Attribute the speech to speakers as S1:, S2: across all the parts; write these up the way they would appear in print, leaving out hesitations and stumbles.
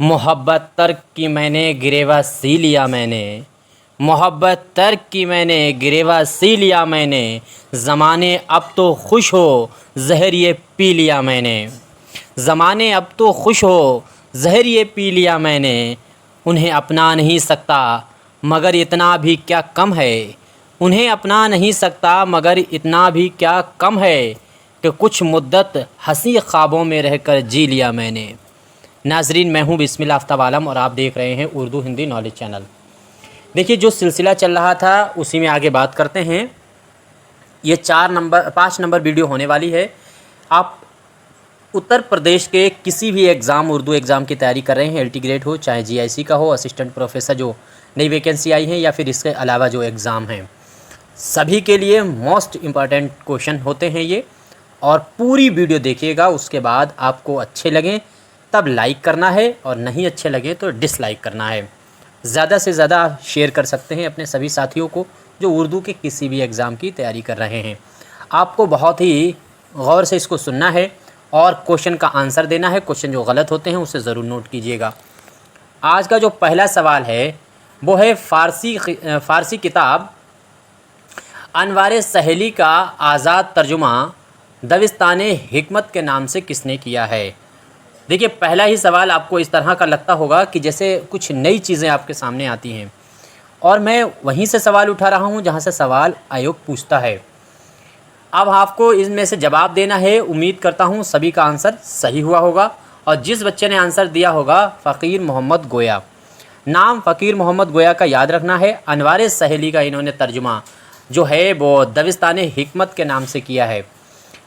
S1: मोहब्बत तर्क की मैंने गिरेवा सी लिया मैंने। मोहब्बत तर्क की मैंने गिरेवा सी लिया मैंने। ज़माने अब तो खुश हो जहर ये पी लिया मैंने। ज़माने अब तो खुश हो जहर ये पी लिया मैंने। उन्हें अपना नहीं सकता मगर इतना भी क्या कम है। उन्हें अपना नहीं सकता मगर इतना भी क्या कम है कि कुछ मुद्दत हंसी ख्वाबों में रहकर जी लिया मैंने। नाजरीन, मैं हूं बिस्मिल्लाह आफ्ताब आलम और आप देख रहे हैं उर्दू हिंदी नॉलेज चैनल। देखिए, जो सिलसिला चल रहा था उसी में आगे बात करते हैं। ये 5 नंबर वीडियो होने वाली है। आप उत्तर प्रदेश के किसी भी एग्ज़ाम, उर्दू एग्ज़ाम की तैयारी कर रहे हैं, एलटी ग्रेड हो, चाहे जीआईसी का हो, असिस्टेंट प्रोफेसर जो नई वैकेंसी आई है, या फिर इसके अलावा जो एग्ज़ाम हैं, सभी के लिए मोस्ट इम्पॉर्टेंट क्वेश्चन होते हैं ये। और पूरी वीडियो देखिएगा, उसके बाद आपको अच्छे लगें तब लाइक करना है और नहीं अच्छे लगे तो डिसलाइक करना है। ज़्यादा से ज़्यादा शेयर कर सकते हैं अपने सभी साथियों को जो उर्दू के किसी भी एग्ज़ाम की तैयारी कर रहे हैं। आपको बहुत ही गौर से इसको सुनना है और क्वेश्चन का आंसर देना है। क्वेश्चन जो गलत होते हैं उसे ज़रूर नोट कीजिएगा। आज का जो पहला सवाल है वो है फ़ारसी किताब अनवार सहेली का आज़ाद तर्जुमा दविस्ताने हिकमत के नाम से किसने किया है। देखिए, पहला ही सवाल आपको इस तरह का लगता होगा कि जैसे कुछ नई चीज़ें आपके सामने आती हैं, और मैं वहीं से सवाल उठा रहा हूं जहां से सवाल आयोग पूछता है। अब आपको इनमें से जवाब देना है। उम्मीद करता हूं सभी का आंसर सही हुआ होगा। और जिस बच्चे ने आंसर दिया होगा फ़कीर मोहम्मद गोया, नाम फ़कीर मोहम्मद गोया का याद रखना है। अनवार सहेली का इन्होंने तर्जुमा जो है वो दविस्तान हिकमत के नाम से किया है।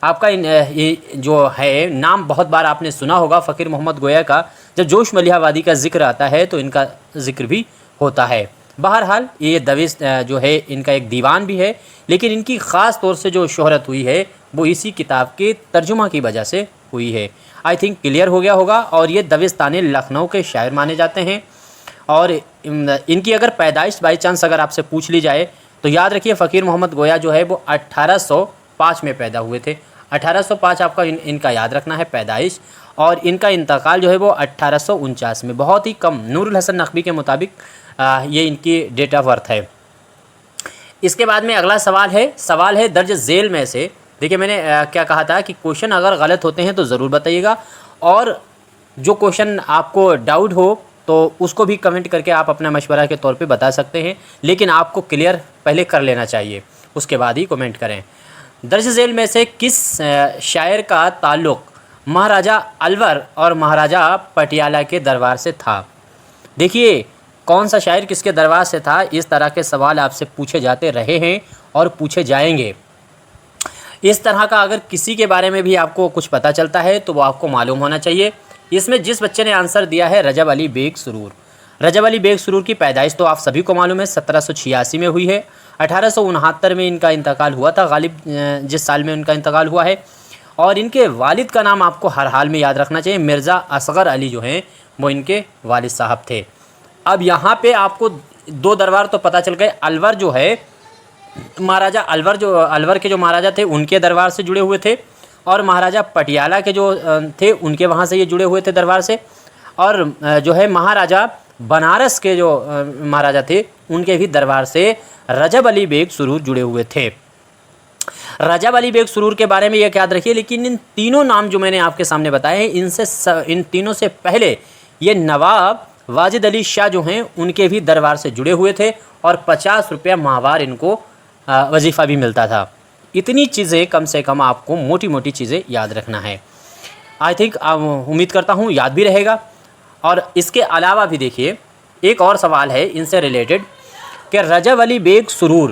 S1: आपका ये जो है नाम बहुत बार आपने सुना होगा फ़कीर मोहम्मद गोया का। जब जोश मलिहाबादी का ज़िक्र आता है तो इनका ज़िक्र भी होता है। बहरहाल ये दविस जो है इनका एक दीवान भी है, लेकिन इनकी ख़ास तौर से जो शोहरत हुई है वो इसी किताब के तर्जुमा की वजह से हुई है। आई थिंक क्लियर हो गया होगा। और ये दविस्तान लखनऊ के शायर माने जाते हैं। और इनकी अगर पैदाइश बाई चांस अगर आपसे पूछ ली जाए तो याद रखिए फ़कीर मोहम्मद गोया जो है वो 1805 में पैदा हुए थे। 1805 आपका इनका याद रखना है पैदाइश। और इनका इंतकाल जो है वो 1849 में, बहुत ही कम, नूरुल हसन नकवी के मुताबिक ये इनकी डेट ऑफ बर्थ है। इसके बाद में अगला सवाल है दर्ज झेल में से। देखिए, मैंने क्या कहा था कि क्वेश्चन अगर गलत होते हैं तो ज़रूर बताइएगा, और जो क्वेश्चन आपको डाउट हो तो उसको भी कमेंट करके आप अपना मशवरा के तौर पे बता सकते हैं, लेकिन आपको क्लियर पहले कर लेना चाहिए, उसके बाद ही कमेंट करें। दर्ज झेल में से किस शायर का ताल्लुक़ महाराजा अलवर और महाराजा पटियाला के दरबार से था। देखिए, कौन सा शायर किसके दरबार से था, इस तरह के सवाल आपसे पूछे जाते रहे हैं और पूछे जाएंगे। इस तरह का अगर किसी के बारे में भी आपको कुछ पता चलता है तो वो आपको मालूम होना चाहिए। इसमें जिस बच्चे ने आंसर दिया है रजब अली बेग सुरूर। रजब अली बेग सुरूर की पैदाइश तो आप सभी को मालूम है 1786 में हुई है। 1869 में इनका इंतकाल हुआ था, गालिब जिस साल में उनका इंतकाल हुआ है। और इनके वालिद का नाम आपको हर हाल में याद रखना चाहिए, मिर्ज़ा असगर अली जो हैं वो इनके वालिद साहब थे। अब यहाँ पे आपको दो दरबार तो पता चल गए। अलवर जो है, महाराजा अलवर के जो महाराजा थे उनके दरबार से जुड़े हुए थे, और महाराजा पटियाला के जो थे उनके वहाँ से ये जुड़े हुए थे दरबार से। और जो है महाराजा बनारस के जो महाराजा थे उनके भी दरबार से रजब अली बेग सुरूर जुड़े हुए थे। रजब अली बेग सुरूर के बारे में ये याद रखिए। लेकिन इन तीनों नाम जो मैंने आपके सामने बताए हैं, इन तीनों से पहले ये नवाब वाजिद अली शाह जो हैं उनके भी दरबार से जुड़े हुए थे, और 50 रुपया माहवार इनको वजीफ़ा भी मिलता था। इतनी चीज़ें कम से कम आपको मोटी मोटी चीज़ें याद रखना है। आई थिंक उम्मीद करता हूँ याद भी रहेगा। और इसके अलावा भी देखिए, एक और सवाल है इनसे रिलेटेड कि रजब अली बेग सुरूर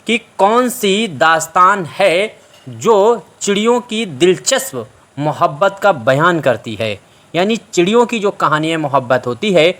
S1: की कौन सी दास्तान है जो चिड़ियों की दिलचस्प मोहब्बत का बयान करती है। यानी चिड़ियों की जो कहानियाँ मोहब्बत होती है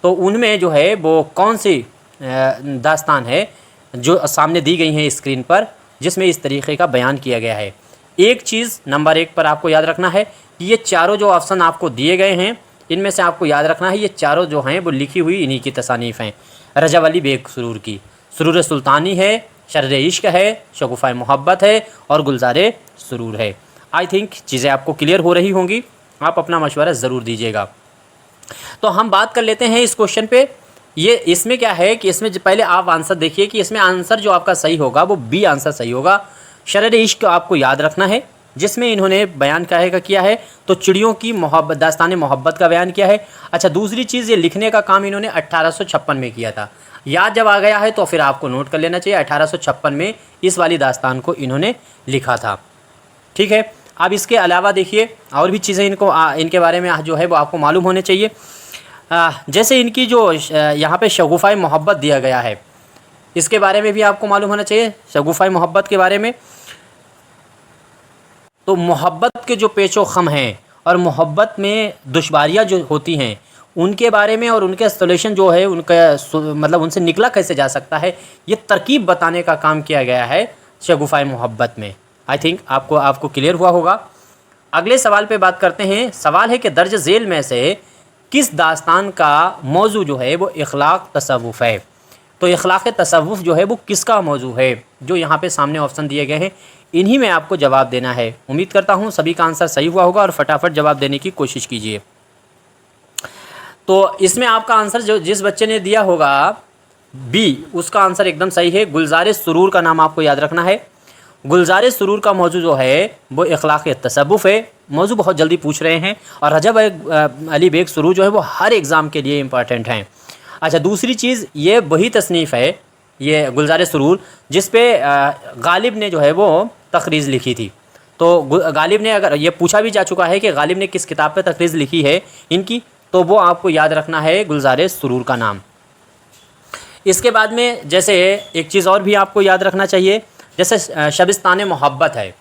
S1: तो उनमें जो है वो कौन सी दास्तान है जो सामने दी गई हैं स्क्रीन पर, जिसमें इस तरीक़े का बयान किया गया है। एक चीज़ नंबर 1 पर आपको याद रखना है कि ये चारों जो ऑप्शन आपको दिए गए हैं इनमें से आपको याद रखना है ये चारों जो हैं वो लिखी हुई इन्हीं की तसानीफ़ हैं। रजब अली बेग सुरूर की सुरूर सुल्तानी है, शर्र इश्क है, शगुफ़ा मोहब्बत है और गुलज़ार सुरूर है। आई थिंक चीज़ें आपको क्लियर हो रही होंगी। आप अपना मशवरा ज़रूर दीजिएगा। तो हम बात कर लेते हैं इस क्वेश्चन पे। ये इसमें क्या है कि इसमें पहले आप आंसर देखिए कि इसमें आंसर जो आपका सही होगा वो बी आंसर सही होगा। शरर इश्क आपको याद रखना है, जिसमें इन्होंने बयान किया है तो चिड़ियों की मोहब्बत, दास्तान मोहब्बत का बयान किया है। अच्छा, दूसरी चीज़, ये लिखने का काम इन्होंने 1856 में किया था। याद जब आ गया है तो फिर आपको नोट कर लेना चाहिए, 1856 में इस वाली दास्तान को इन्होंने लिखा था। ठीक है, अब इसके अलावा देखिए और भी चीज़ें इनके बारे में जो है वो आपको मालूम होने चाहिए। जैसे इनकी जो यहाँ पे शगुफ़ाए मोहब्बत दिया गया है, इसके बारे में भी आपको मालूम होना चाहिए, शगुफ़ाए मोहब्बत के बारे में। तो मोहब्बत के जो पेचो ख़म हैं और मोहब्बत में दुश्वारियाँ जो होती हैं उनके बारे में, और उनके सॉल्यूशन जो है उनका मतलब उनसे निकला कैसे जा सकता है, ये तरकीब बताने का काम किया गया है शगुफ़ाए मोहब्बत में। आई थिंक आपको क्लियर हुआ होगा। अगले सवाल पे बात करते हैं। सवाल है कि दर्ज झेल में से किस दास्तान का मौजू जो है वो इखलाक तसव्वुफ़ है। तो इखलाक तसव्वुफ़ जो है वो किसका मौजू है, जो यहाँ पे सामने ऑप्शन दिए गए हैं इन्हीं में आपको जवाब देना है। उम्मीद करता हूँ सभी का आंसर सही हुआ होगा और फटाफट जवाब देने की कोशिश कीजिए। तो इसमें आपका आंसर जो जिस बच्चे ने दिया होगा बी, उसका आंसर एकदम सही है। गुलज़ार सुरूर का नाम आपको याद रखना है। गुलज़ार सुरूर का मौजू जो है वो इखलाक तसव्वुफ़ है। मौजू बहुत जल्दी पूछ रहे हैं और रजब अली बेग सुरूर जो है वो हर एग्ज़ाम के लिए इम्पॉर्टेंट हैं। अच्छा, दूसरी चीज़, ये वही तसनीफ़ है, ये गुलज़ार सुरूर, जिस पे गालिब ने जो है वो तक़रीज़ लिखी थी। तो गालिब ने, अगर ये पूछा भी जा चुका है कि गालिब ने किस किताब पे तक़रीज़ लिखी है इनकी, तो वो आपको याद रखना है गुलज़ार सुरूर का नाम। इसके बाद में जैसे एक चीज़ और भी आपको याद रखना चाहिए, जैसे शबिस्तान मोहब्बत है,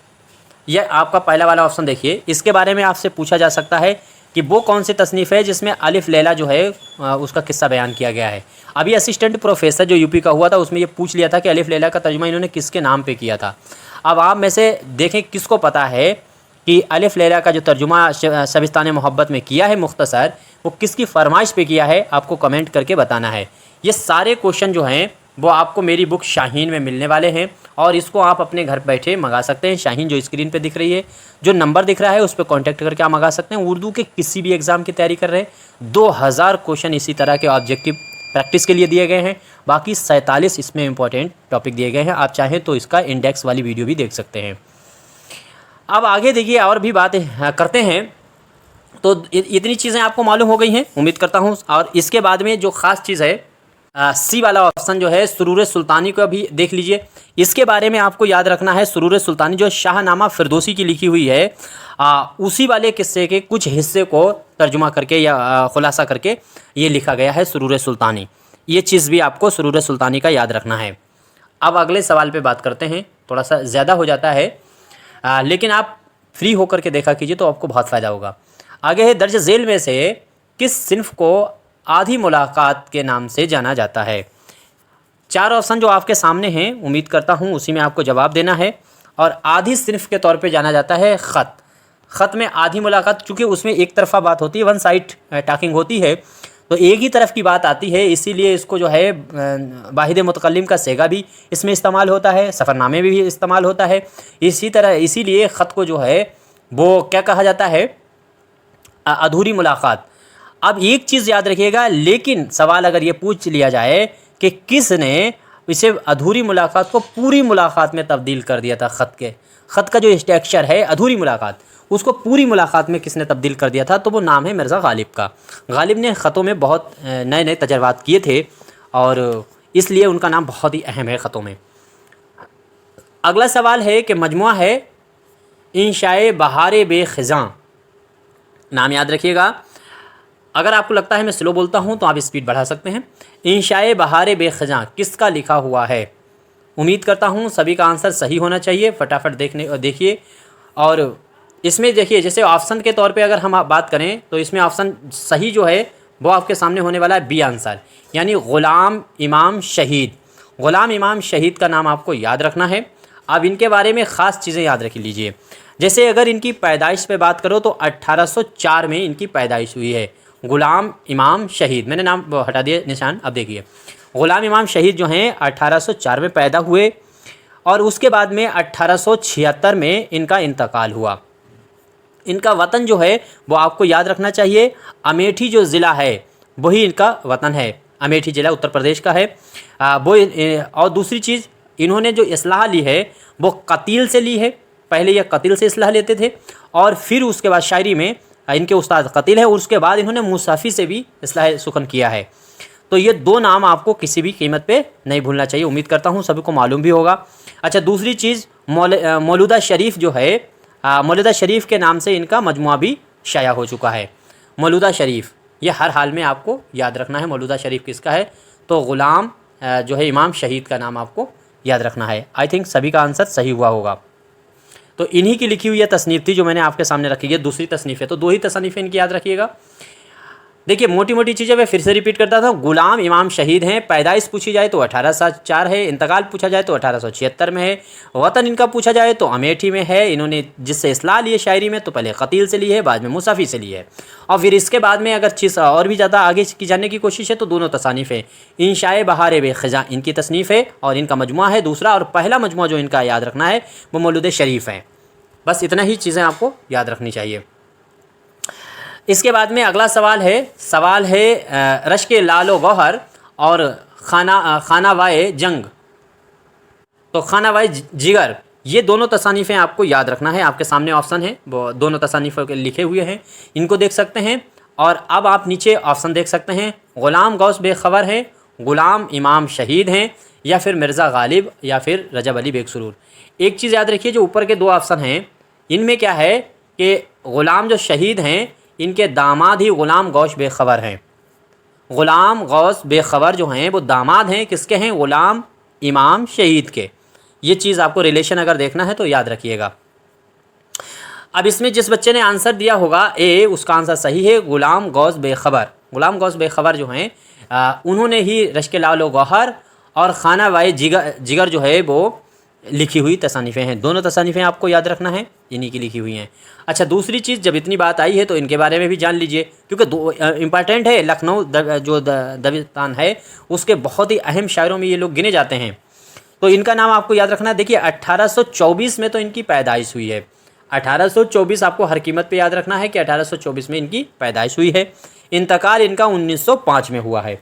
S1: यह आपका पहला वाला ऑप्शन देखिए। इसके बारे में आपसे पूछा जा सकता है कि वो कौन सी तसनीफ़ है जिसमें अलिफ लैला जो है उसका किस्सा बयान किया गया है। अभी असिस्टेंट प्रोफेसर जो यूपी का हुआ था उसमें ये पूछ लिया था कि अलिफ लैला का तर्जुमा इन्होंने किसके नाम पे किया था। अब आप में से देखें किसको पता है कि अलिफ लैला का जो तर्जुमा शबिस्तान मोहब्बत में किया है मुख्तसर, वो किसकी फरमाइश पे किया है, आपको कमेंट करके बताना है। ये सारे क्वेश्चन जो हैं वो आपको मेरी बुक शाहीन में मिलने वाले हैं और इसको आप अपने घर बैठे मंगा सकते हैं। शाहीन जो स्क्रीन पे दिख रही है, जो नंबर दिख रहा है उस पर कॉन्टैक्ट करके आप मंगा सकते हैं। उर्दू के किसी भी एग्ज़ाम की तैयारी कर रहे हैं 2000 क्वेश्चन इसी तरह के ऑब्जेक्टिव प्रैक्टिस के लिए दिए गए हैं, बाकी 47 इसमें इंपॉर्टेंट टॉपिक दिए गए हैं। आप चाहें तो इसका इंडेक्स वाली वीडियो भी देख सकते हैं। अब आगे देखिए और भी बातें करते हैं। तो इतनी चीज़ें आपको मालूम हो गई हैं उम्मीद करता हूँ। और इसके बाद में जो ख़ास चीज़ है, सी वाला ऑप्शन जो है सुरूर सुल्तानी को भी देख लीजिए। इसके बारे में आपको याद रखना है, सुरूर सुल्तानी जो शाहनामा फिरदौसी की लिखी हुई है, उसी वाले किस्से के कुछ हिस्से को तर्जुमा करके या खुलासा करके ये लिखा गया है सुरूर सुल्तानी। ये चीज़ भी आपको सुरूर सुल्तानी का याद रखना है। अब अगले सवाल पे बात करते हैं। थोड़ा सा ज़्यादा हो जाता है लेकिन आप फ्री होकर के देखा कीजिए तो आपको बहुत फ़ायदा होगा। आगे है, दर्ज झेल में से किस सिन्फ को आधी मुलाकात के नाम से जाना जाता है। 4 ऑप्शन जो आपके सामने हैं, उम्मीद करता हूँ उसी में आपको जवाब देना है। और आधी सिन्फ के तौर पे जाना जाता है ख़त। ख़त में आधी मुलाकात, चूँकि उसमें एक तरफ़ा बात होती है, वन साइड टॉकिंग होती है, तो एक ही तरफ की बात आती है, इसीलिए इसको जो है वाहिद मुतकल्लिम का सेगा भी इसमें इस्तेमाल होता है, सफ़रनामे में भी इस्तेमाल होता है। इसी तरह इसीलिए ख़त को जो है वो क्या कहा जाता है, अधूरी मुलाकात। अब एक चीज़ याद रखिएगा, लेकिन सवाल अगर ये पूछ लिया जाए कि किसने इसे अधूरी मुलाकात को पूरी मुलाकात में तब्दील कर दिया था, ख़त का जो स्ट्रक्चर है अधूरी मुलाकात, उसको पूरी मुलाकात में किसने तब्दील कर दिया था, तो वो नाम है मिर्ज़ा गालिब का। गालिब ने ख़तों में बहुत नए नए तजर्बात किए थे और इसलिए उनका नाम बहुत ही अहम है ख़तों में। अगला सवाल है कि मजमुआ है इंशाए बहार बेख़िज़ां, नाम याद रखिएगा। अगर आपको लगता है मैं स्लो बोलता हूँ तो आप स्पीड बढ़ा सकते हैं। इंशाए बहार बेख़िज़ां किसका लिखा हुआ है। उम्मीद करता हूँ सभी का आंसर सही होना चाहिए। फटाफट देखिए। और इसमें देखिए, जैसे ऑप्शन के तौर पे अगर हम बात करें तो इसमें ऑप्शन सही जो है वो आपके सामने होने वाला है बी आंसर, यानी ग़ुलाम इमाम शहीद। ग़ुलाम इमाम शहीद का नाम आपको याद रखना है। अब इनके बारे में ख़ास चीज़ें याद रख लीजिए। जैसे अगर इनकी पैदाइश पे बात करो तो 1804 में इनकी पैदाइश हुई है। ग़ुलाम इमाम शहीद, मैंने नाम हटा दिया निशान। अब देखिए, ग़ुलाम इमाम शहीद जो हैं 1804 में पैदा हुए और उसके बाद में 1876 में इनका इंतकाल हुआ। इनका वतन जो है वो आपको याद रखना चाहिए, अमेठी जो ज़िला है वही इनका वतन है। अमेठी ज़िला उत्तर प्रदेश का है। और दूसरी चीज़, इन्होंने जो इस्लाह ली है वो कतील से ली है। पहले ये कतील से इस्लाह लेते थे और फिर उसके बाद शायरी में इनके उस्ताद कतील है, और उसके बाद इन्होंने मुसाफ़ी से भी इस्लाह सुखन किया है। तो ये 2 नाम आपको किसी भी कीमत पे नहीं भूलना चाहिए। उम्मीद करता हूँ सभी को मालूम भी होगा। अच्छा, दूसरी चीज़, मौलूदा शरीफ जो है, मौलूदा शरीफ के नाम से इनका मजमुआ भी शाया हो चुका है। मौलूदा शरीफ ये हर हाल में आपको याद रखना है। मौलूदा शरीफ किसका है? तो ग़ुलाम जो है इमाम शहीद का नाम आपको याद रखना है। आई थिंक सभी का आंसर सही हुआ होगा। तो इन्हीं की लिखी हुई यह तसनीफ़ थी जो मैंने आपके सामने रखी है। दूसरी तसनीफ़ है, तो 2 ही तसनीफ़ें इनकी याद रखिएगा। देखिए, मोटी मोटी चीज़ें मैं फिर से रिपीट करता था। ग़ुलाम इमाम शहीद हैं। पैदाइश पूछी जाए तो 1804 है। इंतकाल पूछा जाए तो 1876 में है। वतन इनका पूछा जाए तो अमेठी में है। इन्होंने जिससे इस्लाह ली है शायरी में, तो पहले कतील से ली है, बाद में मुसाफ़ी से ली है। और फिर इसके बाद में अगर चीज़ और भी ज़्यादा आगे की जानने की कोशिश है तो दोनों तसानीफ़ें, इंशाए बहार बेख़ज़ां इनकी तसनीफ़ है और इनका मजमुआ है दूसरा, और पहला मजमुआ जो इनका याद रखना है वो मौलूद शरीफ है। बस इतना ही चीज़ें आपको याद रखनी चाहिए। इसके बाद में अगला सवाल है रश्क लालो गौहर और खानावाए जंग। तो खानावाए जिगर, ये दोनों तसानीफ़ें आपको याद रखना है। आपके सामने ऑप्शन है, वो दोनों तसानीफ़ों के लिखे हुए हैं, इनको देख सकते हैं। और अब आप नीचे ऑप्शन देख सकते हैं, ग़ुलाम गौस बेखबर हैं, ग़ुलाम इमाम शहीद हैं, या फिर मिर्ज़ा गालिब, या फिर रजब अली बेग सुरूर। एक चीज़ याद रखिए, जो ऊपर के 2 ऑप्शन हैं इनमें क्या है कि ग़ुलाम जो शहीद हैं इनके दामाद ही ग़ुलाम गौस बेखबर हैं। ग़ुलाम गौस बेखबर जो हैं वो दामाद हैं किसके हैं? ग़ुलाम इमाम शहीद के। ये चीज़ आपको रिलेशन अगर देखना है तो याद रखिएगा। अब इसमें जिस बच्चे ने आंसर दिया होगा ए, उसका आंसर सही है, ग़ुलाम गौस बेखबर। ग़ुलाम गौस बेखबर जो हैं उन्होंने ही रश्क लालो गौहर और खानावाए जिगर जो है वो लिखी हुई तसानीफ़ें हैं। दोनों तसानीफ़ें आपको याद रखना है, इन्हीं की लिखी हुई हैं। अच्छा, दूसरी चीज़, जब इतनी बात आई है तो इनके बारे में भी जान लीजिए, क्योंकि इम्पॉर्टेंट है। लखनऊ जो दबिस्तान है उसके बहुत ही अहम शायरों में ये लोग गिने जाते हैं। तो इनका नाम आपको याद रखना है। देखिए, 1824 में तो इनकी पैदाइश हुई है। 1824 आपको हर कीमत पे याद रखना है कि 1824 में इनकी पैदाइश हुई है। इंतकाल इनका 1905 में हुआ है।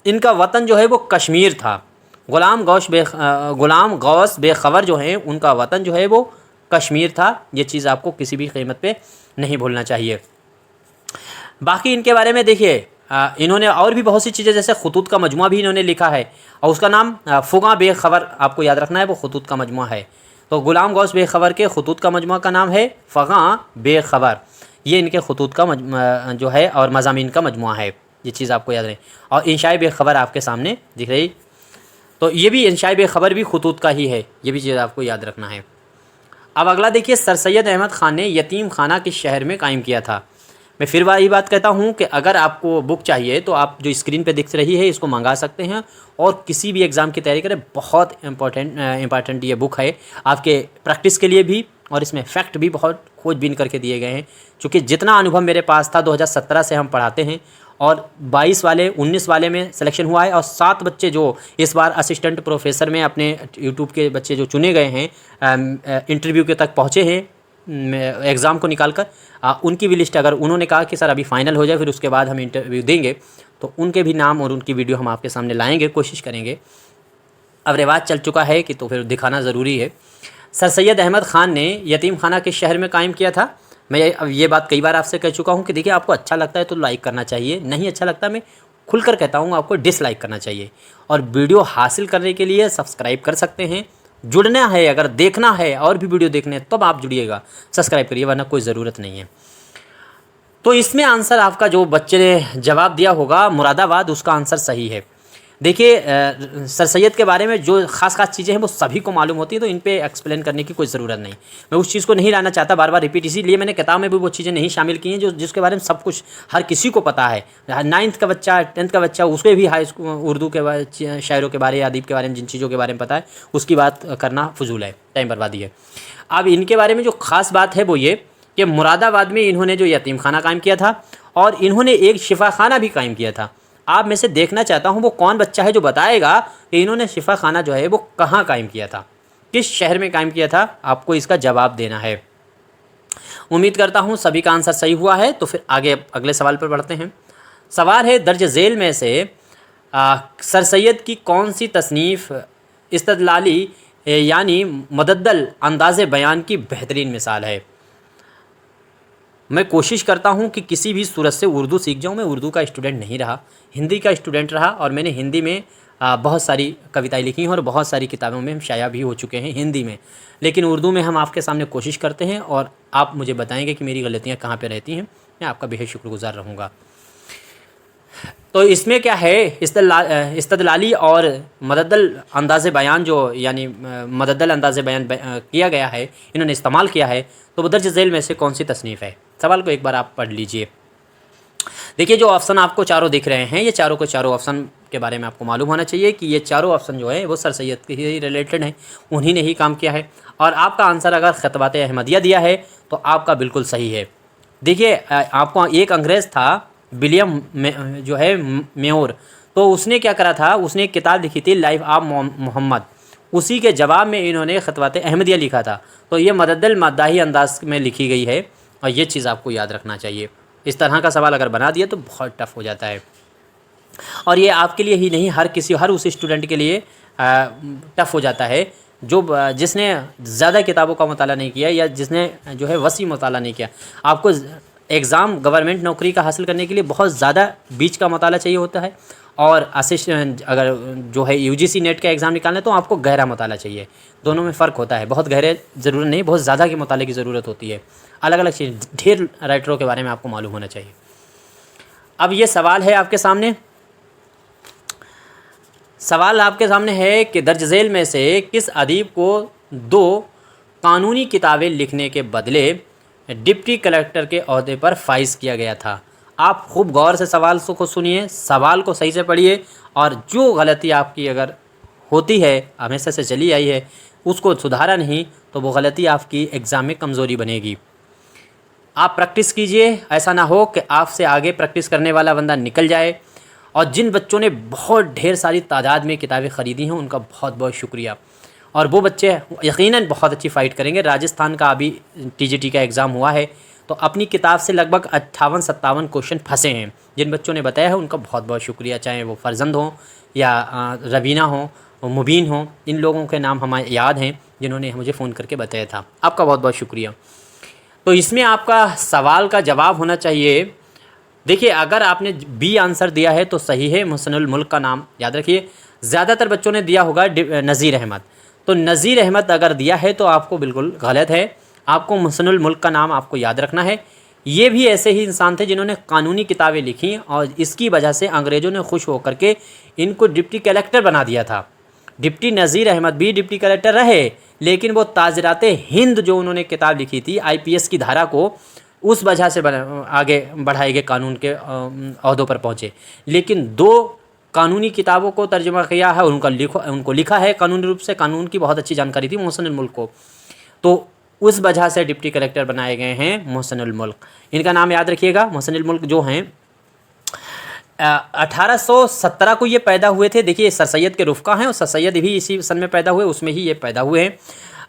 S1: इनका वतन जो है वो कश्मीर था। ग़ुलाम गौस बेखबर जो हैं उनका वतन जो है वो कश्मीर था। ये चीज़ आपको किसी भी कीमत पे नहीं भूलना चाहिए। बाकी इनके बारे में देखिए, इन्होंने और भी बहुत सी चीज़ें, जैसे खुतूत का मजमुआ भी इन्होंने लिखा है और उसका नाम फ़ुगा बेखबर आपको याद रखना है, वो खुतूत का मजमुआ है। तो ग़ुलाम गौस बेखबर के खुतूत का मजमुआ का नाम है फ़ुगा बेखबर। ये इनके खुतूत का जो है और मज़ामीन का मजमुआ है। ये चीज़ आपको याद रहे। और इंशाए बेखबर आपके सामने दिख रही, तो ये भी इंशाए बेखबर भी खुतूत का ही है। ये भी चीज़ आपको याद रखना है। अब अगला देखिए, सर सैयद अहमद ख़ान ने यतीम खाना किस शहर में कायम किया था? मैं फिर वही बात कहता हूँ कि अगर आपको बुक चाहिए तो आप जो स्क्रीन पे दिख रही है इसको मंगा सकते हैं और किसी भी एग्ज़ाम की तैयारी करें। बहुत इम्पॉर्टेंट ये बुक है आपके प्रैक्टिस के लिए भी, और इसमें फैक्ट भी बहुत खोजबीन करके दिए गए हैं। चूँकि जितना अनुभव मेरे पास था, 2017 से हम पढ़ाते हैं और 22 वाले 19 वाले में सिलेक्शन हुआ है, और 7 बच्चे जो इस बार असिस्टेंट प्रोफेसर में अपने यूट्यूब के बच्चे जो चुने गए हैं, इंटरव्यू के तक पहुँचे हैं एग्ज़ाम को निकाल कर, उनकी भी लिस्ट, अगर उन्होंने कहा कि सर अभी फ़ाइनल हो जाए फिर उसके बाद हम इंटरव्यू देंगे, तो उनके भी नाम और उनकी वीडियो हम आपके सामने लाएंगे, कोशिश करेंगे। अब रिवाज चल चुका है कि तो फिर दिखाना ज़रूरी है। सर सैयद अहमद ख़ान ने यतीम खाना किस शहर में कायम किया था? मैं ये बात कई बार आपसे कह चुका हूँ कि देखिए, आपको अच्छा लगता है तो लाइक करना चाहिए, नहीं अच्छा लगता मैं खुलकर कहता हूँ आपको डिसलाइक करना चाहिए। और वीडियो हासिल करने के लिए सब्सक्राइब कर सकते हैं। जुड़ना है, अगर देखना है और भी वीडियो देखने हैं तब आप जुड़िएगा, सब्सक्राइब करिए, वरना कोई ज़रूरत नहीं है। तो इसमें आंसर आपका जो बच्चे ने जवाब दिया होगा मुरादाबाद, उसका आंसर सही है। देखिए, सर सैयद के बारे में जो ख़ास चीज़ें हैं वो सभी को मालूम होती हैं, तो इन पे एक्सप्लेन करने की कोई ज़रूरत नहीं। मैं उस चीज़ को नहीं लाना चाहता बार बार रिपीट, इसीलिए मैंने किताब में भी वो चीज़ें नहीं शामिल की हैं जो जिसके बारे में सब कुछ हर किसी को पता है। 9th का बच्चा, 10th का बच्चा, उसके भी हाई स्कूल उर्दू के शायरों के बारे, अदीब के बारे में जिन चीज़ों के बारे में पता है उसकी बात करना फजूल है, टाइम बर्बादी है। अब इनके बारे में जो ख़ास बात है वो ये कि मुरादाबाद में इन्होंने जो यतीम खाना कायम किया था और इन्होंने एक शिफा खाना भी कायम किया था। आप में से देखना चाहता हूँ वो कौन बच्चा है जो बताएगा कि इन्होंने शिफा खाना जो है वो कहाँ कायम किया था, किस शहर में कायम किया था। आपको इसका जवाब देना है। उम्मीद करता हूँ सभी का आंसर सही हुआ है। तो फिर आगे अगले सवाल पर बढ़ते हैं। सवाल है, दर्ज झेल में से सर सैयद की कौन सी तसनीफ़ इस्तदलाली यानी मुदद्दल अंदाज़ बयान की बेहतरीन मिसाल है। मैं कोशिश करता हूँ कि किसी भी सूरत से उर्दू सीख जाऊँ। मैं उर्दू का स्टूडेंट नहीं रहा, हिंदी का स्टूडेंट रहा, और मैंने हिंदी में बहुत सारी कविताएं लिखी हैं और बहुत सारी किताबों में हम शाया भी हो चुके हैं हिंदी में। लेकिन उर्दू में हम आपके सामने कोशिश करते हैं और आप मुझे बताएंगे कि मेरी गलतियाँ कहाँ पे रहती हैं। मैं आपका बेहद शुक्रगुज़ार रहूँगा। तो इसमें क्या है, इस्तदलाली और मुदद्दल अंदाज़ बयान जो यानी मुदद्दल अंदाज़ बयान किया गया है, इन्होंने इस्तेमाल किया है, तो वो दर्ज झेल में से कौन सी तसनीफ़ है। सवाल को एक बार आप पढ़ लीजिए। देखिए, जो ऑप्शन आपको चारों दिख रहे हैं, ये चारों के चारों ऑप्शन के बारे में आपको मालूम होना चाहिए कि ये चारों ऑप्शन जो है वो सर सैयद के ही रिलेटेड हैं, उन्हीं ने ही काम किया है। और आपका आंसर अगर ख़तवात अहमदिया दिया है तो आपका बिल्कुल सही है। देखिए, आपको एक अंग्रेज़ था विलियम जो है मेयोर, तो उसने क्या करा था, उसने एक किताब लिखी थी लाइफ ऑफ मोहम्मद, उसी के जवाब में इन्होंने ख़तवात अहमदिया लिखा था। तो ये मुदद्दल मद्दाही अंदाज में लिखी गई है और ये चीज़ आपको याद रखना चाहिए। इस तरह का सवाल अगर बना दिया तो बहुत टफ हो जाता है, और ये आपके लिए ही नहीं, हर उस स्टूडेंट के लिए टफ हो जाता है जो जिसने ज़्यादा किताबों का मुताला नहीं किया या जिसने जो है वसी मुताला नहीं किया। आपको एग्ज़ाम गवर्नमेंट नौकरी का हासिल करने के लिए बहुत ज़्यादा बीच का मुताला चाहिए होता है, और असिस्टेंट अगर जो है यूजीसी नेट का एग्ज़ाम निकालना है तो आपको गहरा मुताला चाहिए। दोनों में फ़र्क होता है, बहुत गहरे ज़रूरत नहीं, बहुत ज़्यादा के मुताले की ज़रूरत होती है। अलग अलग चीज़, ढेर राइटरों के बारे में आपको मालूम होना चाहिए। अब ये सवाल है आपके सामने, सवाल आपके सामने है कि दर्ज झेल में से किस अदीब को 2 कानूनी किताबें लिखने के बदले डिप्टी कलेक्टर के ओहदे पर फाइज किया गया था। आप खूब गौर से सवाल को सुनिए, सवाल को सही से पढ़िए, और जो गलती आपकी अगर होती है, हमेशा से चली आई है, उसको सुधारा नहीं तो वो गलती आपकी एग्ज़ाम में कमज़ोरी बनेगी। आप प्रैक्टिस कीजिए, ऐसा ना हो कि आपसे आगे प्रैक्टिस करने वाला बंदा निकल जाए। और जिन बच्चों ने बहुत ढेर सारी तादाद में किताबें ख़रीदी हैं उनका बहुत बहुत शुक्रिया, और वो बच्चे यकीनन बहुत अच्छी फ़ाइट करेंगे। राजस्थान का अभी टीजीटी का एग्ज़ाम हुआ है, तो अपनी किताब से लगभग 58-57 क्वेश्चन फंसे हैं। जिन बच्चों ने बताया है उनका बहुत बहुत शुक्रिया, चाहे वो फ़रजंद हों या रवीना हों, मुबीन हों, इन लोगों के नाम हमें याद हैं जिन्होंने मुझे फ़ोन करके बताया था। आपका बहुत बहुत शुक्रिया। तो इसमें आपका सवाल का जवाब होना चाहिए, देखिए अगर आपने बी आंसर दिया है तो सही है, मुहसिनुल मुल्क का नाम याद रखिए। ज़्यादातर बच्चों ने दिया होगा नज़ीर अहमद, तो नज़ीर अहमद अगर दिया है तो आपको बिल्कुल गलत है। आपको मुहसिनुल मुल्क का नाम आपको याद रखना है। ये भी ऐसे ही इंसान थे जिन्होंने कानूनी किताबें लिखी और इसकी वजह से अंग्रेज़ों ने खुश होकर के इनको डिप्टी कलेक्टर बना दिया था। डिप्टी नज़ीर अहमद भी डिप्टी कलेक्टर रहे, लेकिन वो ताज़राते हिंद जो उन्होंने किताब लिखी थी IPS की धारा को, उस वजह से आगे बढ़ाए गए कानून के ओहदों पर पहुँचे। लेकिन 2 कानूनी किताबों को तर्जुमा किया है, उनको लिखा है कानूनी रूप से, कानून की बहुत अच्छी जानकारी थी मुहसिनुल मुल्क को, तो उस वजह से डिप्टी कलेक्टर बनाए गए हैं मुहसिनुल मुल्क। इनका नाम याद रखिएगा। मुहसिनुल मुल्क जो हैं 1817 को ये पैदा हुए थे। देखिए सर सैयद के रुफ़का हैं और सर सैयद भी इसी सन में पैदा हुए, उसमें ही ये पैदा हुए हैं।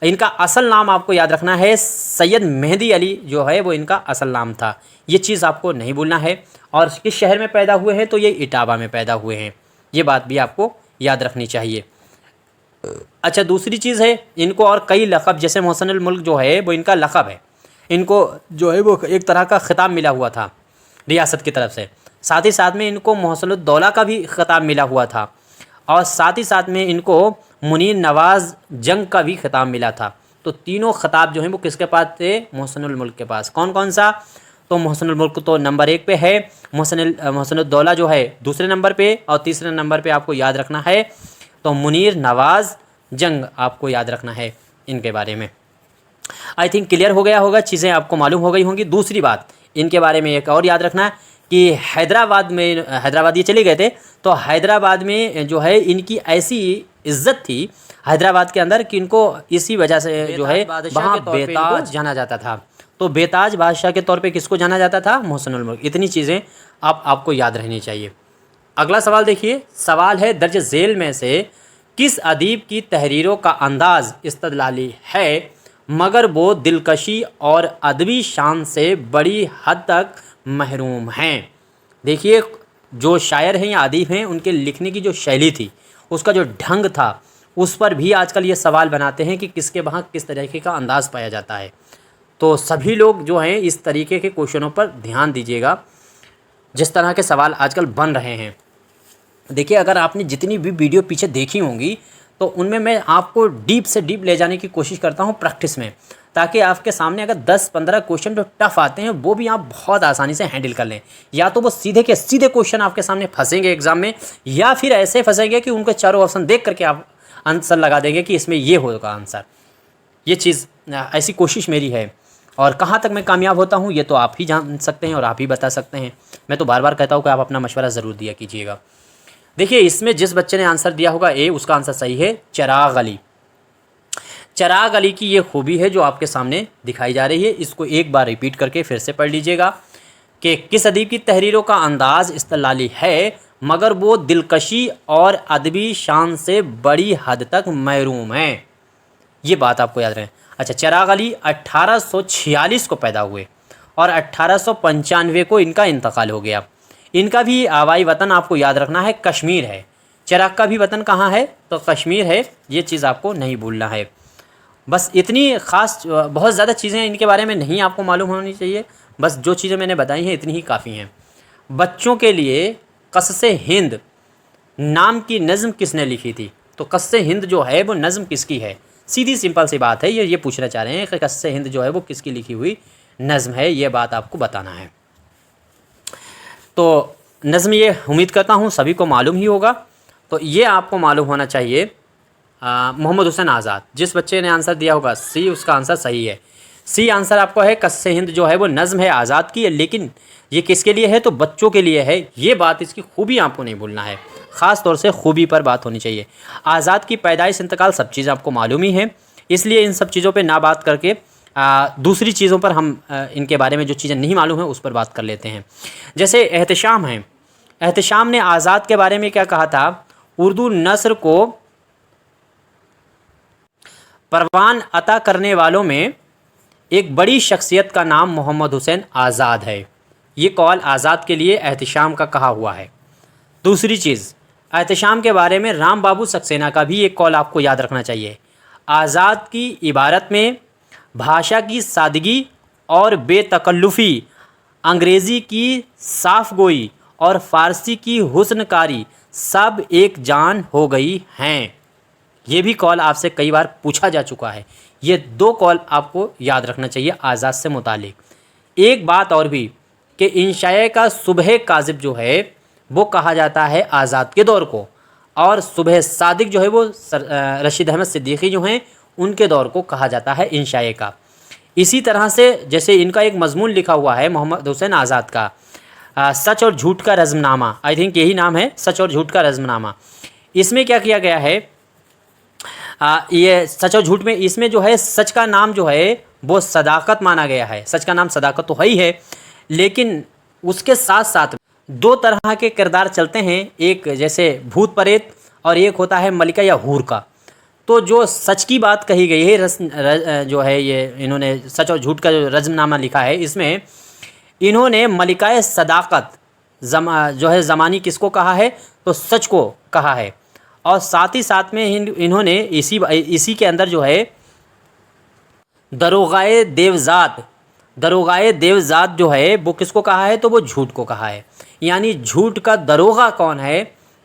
S1: इनका असल नाम आपको याद रखना है, सैयद मेहदी अली जो है वो इनका असल नाम था। ये चीज़ आपको नहीं भूलना है। और किस शहर में पैदा हुए हैं, तो ये इटावा में पैदा हुए हैं, ये बात भी आपको याद रखनी चाहिए। अच्छा, दूसरी चीज़ है, इनको और कई लक़ब, जैसे मुहसिनुल मुल्क जो है वो इनका लक़ब है, इनको जो है वो एक तरह का ख़िताब मिला हुआ था रियासत की तरफ से। साथ ही साथ में इनको मोहसिनुद दौला का भी ख़िताब मिला हुआ था, और साथ ही साथ में इनको मुनीर नवाज़ जंग का भी ख़िताब मिला था। तो तीनों ख़िताब जो हैं वो किसके पास थे, मुहसिनुल मुल्क के पास। कौन कौन सा, तो मुहसिनुल मुल्क तो नंबर 1 पे है, मुहसिनुद दौला जो है दूसरे नंबर पे, और तीसरे नंबर पे आपको याद रखना है तो मुनीर नवाज़ जंग आपको याद रखना है इनके बारे में। आई थिंक क्लियर हो गया होगा, चीज़ें आपको मालूम हो गई होंगी। दूसरी बात इनके बारे में एक और याद रखना है कि हैदराबाद ये चले गए थे, तो हैदराबाद में जो है इनकी ऐसी इज़्ज़त थी हैदराबाद के अंदर कि इनको इसी वजह से जो है वहाँ बेताज जाना जाता था। तो बेताज बादशाह के तौर पे किसको जाना जाता था, मुहसिनुल मुल्क। इतनी चीज़ें आपको याद रहनी चाहिए। अगला सवाल देखिए, सवाल है दर्ज झेल में से किस अदीब की तहरीरों का अंदाज़ इस्तदलाली है, मगर वो दिलकशी और अदबी शान से बड़ी हद तक महरूम हैं। देखिए, जो शायर हैं या अदीब हैं, उनके लिखने की जो शैली थी, उसका जो ढंग था, उस पर भी आजकल ये सवाल बनाते हैं कि किसके वहाँ किस तरीके का अंदाज़ पाया जाता है। तो सभी लोग जो हैं इस तरीके के क्वेश्चनों पर ध्यान दीजिएगा, जिस तरह के सवाल आजकल बन रहे हैं। देखिए, अगर आपने जितनी भी वीडियो पीछे देखी होंगी, तो उनमें मैं आपको डीप से डीप ले जाने की कोशिश करता हूँ प्रैक्टिस में, ताकि आपके सामने अगर 10-15 क्वेश्चन जो टफ आते हैं वो भी आप बहुत आसानी से हैंडल कर लें। या तो वो सीधे के सीधे क्वेश्चन आपके सामने फंसेंगे एग्जाम में, या फिर ऐसे फंसेंगे कि उनके चारों ऑप्शन देख करके आप आंसर लगा देंगे कि इसमें ये होगा आंसर। ये चीज़ ऐसी कोशिश मेरी है, और कहाँ तक मैं कामयाब होता हूँ ये तो आप ही जान सकते हैं और आप ही बता सकते हैं। मैं तो बार बार कहता हूँ कि आप अपना मशवरा ज़रूर दिया कीजिएगा। देखिए, इसमें जिस बच्चे ने आंसर दिया होगा ए, उसका आंसर सही है चिराग अली। चिराग अली की ये खूबी है जो आपके सामने दिखाई जा रही है। इसको एक बार रिपीट करके फिर से पढ़ लीजिएगा कि किस अदीब की तहरीरों का अंदाज़ इस्तिलाली है, मगर वो दिलकशी और अदबी शान से बड़ी हद तक महरूम है। ये बात आपको याद रहे। अच्छा, चिराग अली 1846 को पैदा हुए और 1895 को इनका इंतकाल हो गया। इनका भी आबाई वतन आपको याद रखना है कश्मीर है। चिराग का भी वतन कहाँ है? तो कश्मीर है। ये चीज़ आपको नहीं भूलना है। बस इतनी ख़ास बहुत ज़्यादा चीज़ें इनके बारे में नहीं आपको मालूम होनी चाहिए। बस जो चीज़ें मैंने बताई हैं इतनी ही काफ़ी हैं। बच्चों के लिए क़स्स-ए हिंद नाम की नज़म किसने लिखी थी? तो क़स्स-ए हिंद जो है वो नज़म किसकी है? सीधी सिंपल सी बात है। ये पूछना चाह रहे हैं कि क़स्स-ए हिंद जो है वो किसकी लिखी हुई नज़म है, ये बात आपको बताना है। तो नज़म ये उम्मीद करता हूँ सभी को मालूम ही होगा। तो ये आपको मालूम होना चाहिए मोहम्मद हुसैन आज़ाद। जिस बच्चे ने आंसर दिया होगा सी, उसका आंसर सही है। सी आंसर आपको है। क़स्स-ए हिंद जो है वो नज़म है आज़ाद की, लेकिन ये किसके लिए है? तो बच्चों के लिए है। ये बात, इसकी खूबी आपको नहीं भूलना है। ख़ास तौर से खूबी पर बात होनी चाहिए। आज़ाद की पैदाइश, इंतकाल, सब चीज़ आपको मालूम ही है। इसलिए इन सब चीज़ों पे ना बात करके दूसरी चीज़ों पर हम इनके बारे में जो चीज़ें नहीं मालूम है उस पर बात कर लेते हैं। जैसे एहतिशाम है। एहतिशाम ने आज़ाद के बारे में क्या कहा था? उर्दू नस्र को परवान अता करने वालों में एक बड़ी शख्सियत का नाम मोहम्मद हुसैन आज़ाद है। ये कौल आज़ाद के लिए एहतिशाम का कहा हुआ है। दूसरी चीज़, एहतिशाम के बारे में राम बाबू सक्सेना का भी एक कौल आपको याद रखना चाहिए। आज़ाद की इबारत में भाषा की सादगी और बेतकल्लुफ़ी, अंग्रेज़ी की साफ़ गोई और फ़ारसी की हुस्नकारी सब एक जान हो गई हैं। ये भी कॉल आपसे कई बार पूछा जा चुका है। ये दो कॉल आपको याद रखना चाहिए आज़ाद से मुतालिक। एक बात और भी कि इंशाए का सुबह काज़िब जो है वो कहा जाता है आज़ाद के दौर को, और सुबह सादिक जो है वो रशीद अहमद सिद्दीकी जो हैं उनके दौर को कहा जाता है इंशाए का। इसी तरह से जैसे इनका एक मजमून लिखा हुआ है मोहम्मद हुसैन आज़ाद का, सच और झूठ का रज़्मनामा, आई थिंक यही नाम है, सच और झूठ का रज़्मनामा। इसमें क्या किया गया है? ये सच और झूठ में इसमें जो है सच का नाम जो है वो सदाकत माना गया है। सच का नाम सदाकत तो है ही है, लेकिन उसके साथ साथ दो तरह के किरदार चलते हैं। एक जैसे भूत प्रेत और एक होता है मलिका या हूर का। तो जो सच की बात कही गई है जो है ये इन्होंने सच और झूठ का जो रज़्मनामा लिखा है, इसमें इन्होंने मलिकाए सदाकत जो है ज़मानी किसको कहा है? तो सच को कहा है। और साथ ही साथ में इन्होंने इसी के अंदर जो है दरोगाए देवज़ात जो है वो किसको कहा है? तो वो झूठ को कहा है। यानी झूठ का दरोगा कौन है?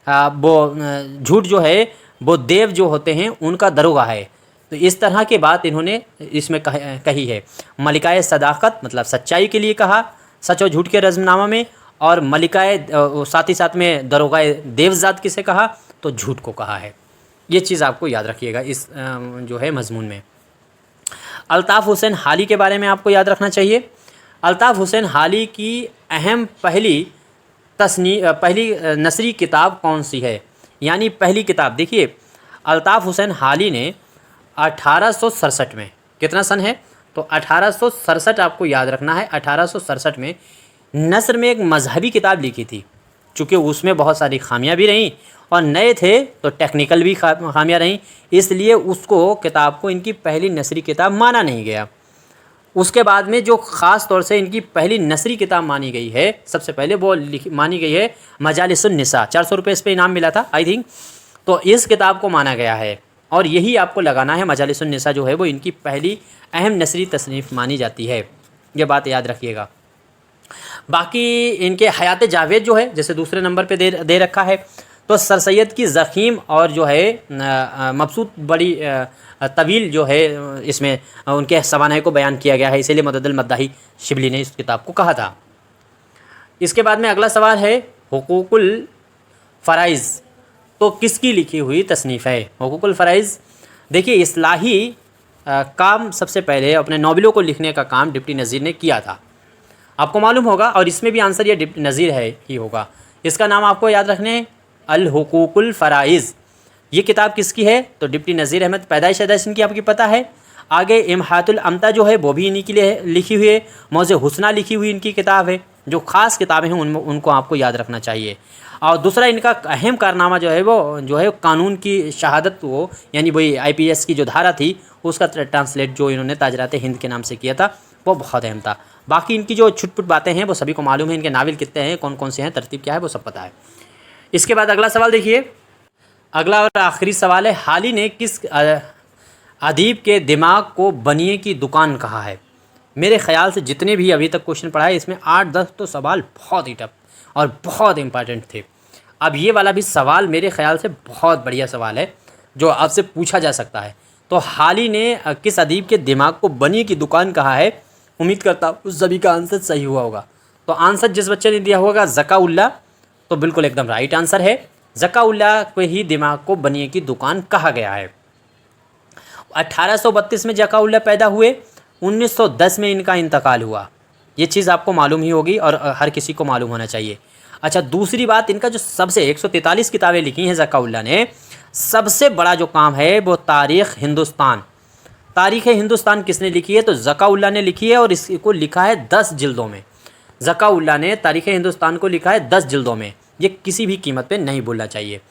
S1: वो झूठ जो है वो देव जो होते हैं उनका दरोगा है। तो इस तरह की बात इन्होंने इसमें कही है। मलिकाए सदाकत मतलब सच्चाई के लिए कहा सच और झूठ के रज़्मनामा में, और मलिकाए साथ ही साथ में दरोगाए देवज़ात किसे कहा? तो झूठ को कहा है। ये चीज़ आपको याद रखिएगा इस जो है मजमून में। अल्ताफ़ हुसैन हाली के बारे में आपको याद रखना चाहिए। अल्ताफ़ हुसैन हाली की अहम पहली नसरी किताब कौन सी है? यानी पहली किताब, देखिए अल्ताफ़ हुसैन हाली ने 1867 में, कितना सन है? तो 1867 आपको याद रखना है। 1867 में नस्र में एक मजहबी किताब लिखी थी। चूँकि उसमें बहुत सारी खामियां भी रहीं और नए थे तो टेक्निकल भी खामियां रहीं, इसलिए उसको किताब को इनकी पहली नसरी किताब माना नहीं गया। उसके बाद में जो ख़ास तौर से इनकी पहली नसरी किताब मानी गई है, सबसे पहले वो मानी गई है मजालिसुन निसा। 400 रुपये इस पर इनाम मिला था आई थिंक। तो इस किताब को माना गया है और यही आपको लगाना है, मजालिसुन निसा जो है वो इनकी पहली अहम नसरी तसनीफ़ मानी जाती है, ये बात याद रखिएगा। बाकी इनके हयात जावेद जो है जैसे दूसरे नंबर पे दे रखा है, तो सर सैयद की ज़ख़ीम और जो है मबसूत बड़ी तवील जो है इसमें उनके सवानाए को बयान किया गया है, इसीलिए मददुल मद्दाही शिबली ने इस किताब को कहा था। इसके बाद में अगला सवाल है हुकूकुल फ़राइज़, तो किसकी लिखी हुई तसनीफ़ है? हुकूकुल फ़राइज़ देखिए इस्लाही काम सबसे पहले अपने नॉवेलों को लिखने का काम डिप्टी नज़ीर ने किया था, आपको मालूम होगा, और इसमें भी आंसर ये डिप्टी नज़ीर है ही होगा। इसका नाम आपको याद रखने अल हुकूकुल फ़राइज़। ये किताब किसकी है? तो डिप्टी नज़ीर अहमद। पैदाइश इनकी आपकी पता है। आगे इम्हातुल अमता जो है वो भी इन्हीं के लिए लिखी हुई है। मौज़े हुस्ना लिखी हुई इनकी किताब है। जो ख़ास किताबें हैं उनको आपको याद रखना चाहिए। और दूसरा इनका अहम कारनामा जो है वो कानून की शहादत, वो यानी वही IPS की जो धारा थी उसका ट्रांसलेट जो इन्होंने ताजरात हिंद के नाम से किया था वो बहुत अहम था। बाकी इनकी जो छुटपुट बातें हैं वो सभी को मालूम है। इनके नावल कितने हैं, कौन कौन से हैं, तरतीब क्या है, वो सब पता है। इसके बाद अगला सवाल देखिए, अगला और आखिरी सवाल है, हाली ने किस अदीब के दिमाग को बनिए की दुकान कहा है? मेरे ख़्याल से जितने भी अभी तक क्वेश्चन पढ़ा है इसमें 8-10 तो सवाल बहुत ही टफ और बहुत इंपॉर्टेंट थे। अब ये वाला भी सवाल मेरे ख़्याल से बहुत बढ़िया सवाल है जो आपसे पूछा जा सकता है। तो हाली ने किस अदीब के दिमाग को बनिए की दुकान कहा है? उम्मीद करता हूँ उस सभी का आंसर सही हुआ होगा। तो आंसर जिस बच्चे ने दिया होगा ज़काउल्लाह, तो बिल्कुल एकदम राइट आंसर है। ज़काउल्लाह को ही दिमाग को बनिए की दुकान कहा गया है। 1832 में ज़काउल्लाह पैदा हुए, 1910 में इनका इंतकाल हुआ। ये चीज़ आपको मालूम ही होगी और हर किसी को मालूम होना चाहिए। अच्छा, दूसरी बात, इनका जो सबसे 143 किताबें लिखी हैं ज़काउल्लाह ने, सबसे बड़ा जो काम है वो तारीख़ हिंदुस्तान। तारीख़ हिंदुस्तान किसने लिखी है? तो ज़काउल्लाह ने लिखी है और इसको लिखा है 10 जिल्दों में। ज़काउल्लाह ने तारीख़ हिंदुस्तान को लिखा है 10 जिल्दों में। ये किसी भी कीमत पे नहीं भूलना चाहिए।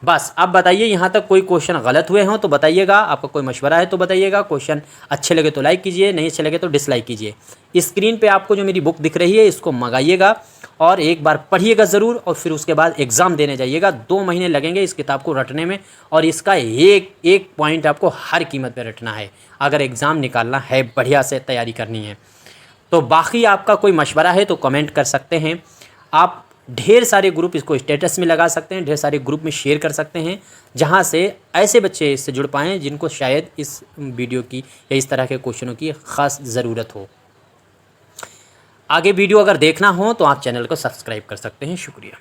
S1: बस अब बताइए, यहाँ तक कोई क्वेश्चन गलत हुए हों तो बताइएगा, आपका कोई मशवरा है तो बताइएगा। क्वेश्चन अच्छे लगे तो लाइक कीजिए, नहीं अच्छे लगे तो डिसलाइक कीजिए। स्क्रीन पे आपको जो मेरी बुक दिख रही है इसको मंगाइएगा और एक बार पढ़िएगा ज़रूर, और फिर उसके बाद एग्ज़ाम देने जाइएगा। 2 महीने लगेंगे इस किताब को रटने में और इसका एक एक पॉइंट आपको हर कीमत पर रटना है अगर एग्ज़ाम निकालना है, बढ़िया से तैयारी करनी है। तो बाकी आपका कोई मशवरा है तो कमेंट कर सकते हैं। आप ढेर सारे ग्रुप इसको स्टेटस में लगा सकते हैं, ढेर सारे ग्रुप में शेयर कर सकते हैं, जहां से ऐसे बच्चे इससे जुड़ पाएँ जिनको शायद इस वीडियो की या इस तरह के क्वेश्चनों की ख़ास ज़रूरत हो। आगे वीडियो अगर देखना हो तो आप चैनल को सब्सक्राइब कर सकते हैं। शुक्रिया।